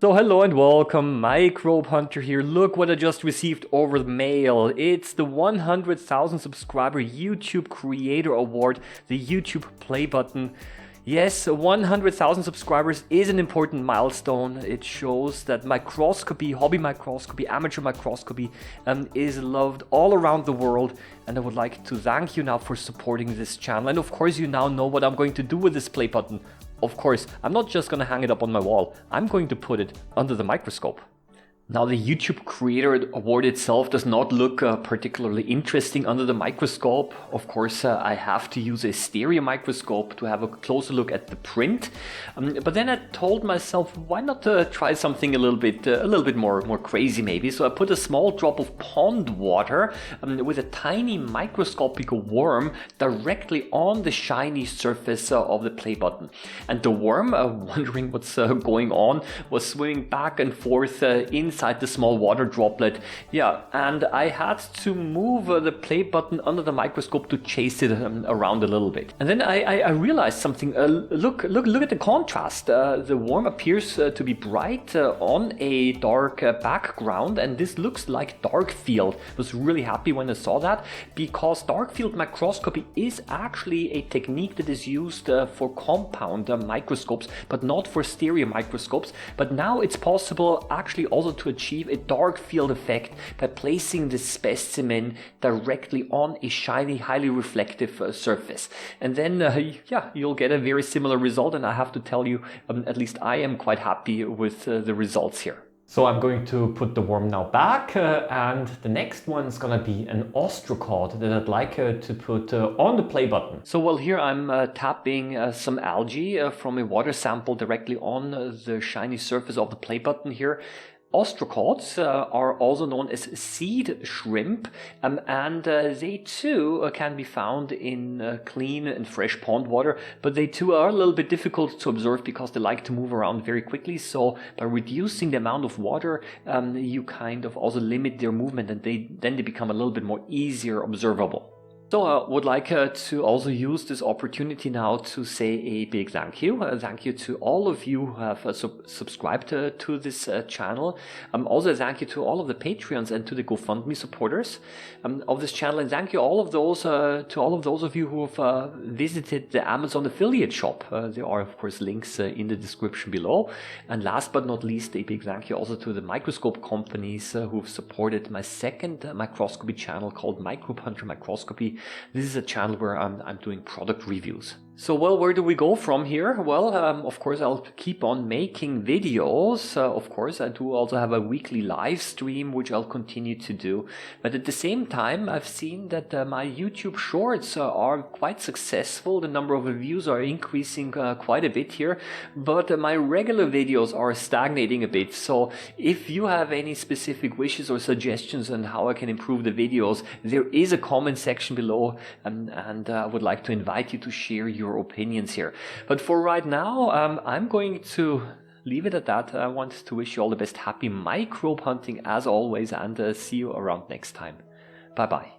So hello and welcome, Microbehunter here. Look what I just received over the mail. It's the 100,000 subscriber YouTube Creator Award, the YouTube play button. Yes, 100,000 subscribers is an important milestone. It shows that microscopy, hobby microscopy, amateur microscopy is loved all around the world. And I would like to thank you now for supporting this channel. And of course you now know what I'm going to do with this play button. Of course, I'm not just going to hang it up on my wall. I'm going to put it under the microscope. Now, the YouTube Creator Award itself does not look particularly interesting under the microscope. Of course, I have to use a stereo microscope to have a closer look at the print. But then I told myself, why not try something a little bit more crazy maybe? So I put a small drop of pond water with a tiny microscopic worm directly on the shiny surface of the play button. And the worm, wondering what's going on, was swimming back and forth inside the small water droplet. Yeah, and I had to move the play button under the microscope to chase it around a little bit. And then I realized something. Look at the contrast. The worm appears to be bright on a dark background, and this looks like dark field. I was really happy when I saw that, because dark field microscopy is actually a technique that is used for compound microscopes, but not for stereo microscopes. But now it's possible actually also to achieve a dark field effect by placing the specimen directly on a shiny, highly reflective surface. And then, yeah, you'll get a very similar result. And I have to tell you, at least I am quite happy with the results here. So I'm going to put the worm now back, and the next one is going to be an ostracod that I'd like to put on the play button. So well, here I'm tapping some algae from a water sample directly on the shiny surface of the play button here. Ostracods are also known as seed shrimp, and they too can be found in clean and fresh pond water, but they too are a little bit difficult to observe because they like to move around very quickly. So by reducing the amount of water, you kind of also limit their movement, and then they become a little bit more easier observable. So I would like to also use this opportunity now to say a big thank you. Thank you to all of you who have subscribed to this channel. Also thank you to all of the Patreons and to the GoFundMe supporters of this channel. And thank you to all of those of you who have visited the Amazon affiliate shop. There are of course links in the description below. And last but not least, a big thank you also to the Microscope companies who've supported my second microscopy channel called Microbehunter Microscopy. This is a channel where I'm doing product reviews. So, well, where do we go from here? Well, of course, I'll keep on making videos. Of course, I do also have a weekly live stream, which I'll continue to do. But at the same time, I've seen that my YouTube shorts are quite successful. The number of views are increasing quite a bit here. But my regular videos are stagnating a bit. So if you have any specific wishes or suggestions on how I can improve the videos, there is a comment section below. And I would like to invite you to share your opinions here. But for right now, I'm going to leave it at that. I want to wish you all the best. Happy microbe hunting as always, and see you around next time. Bye bye.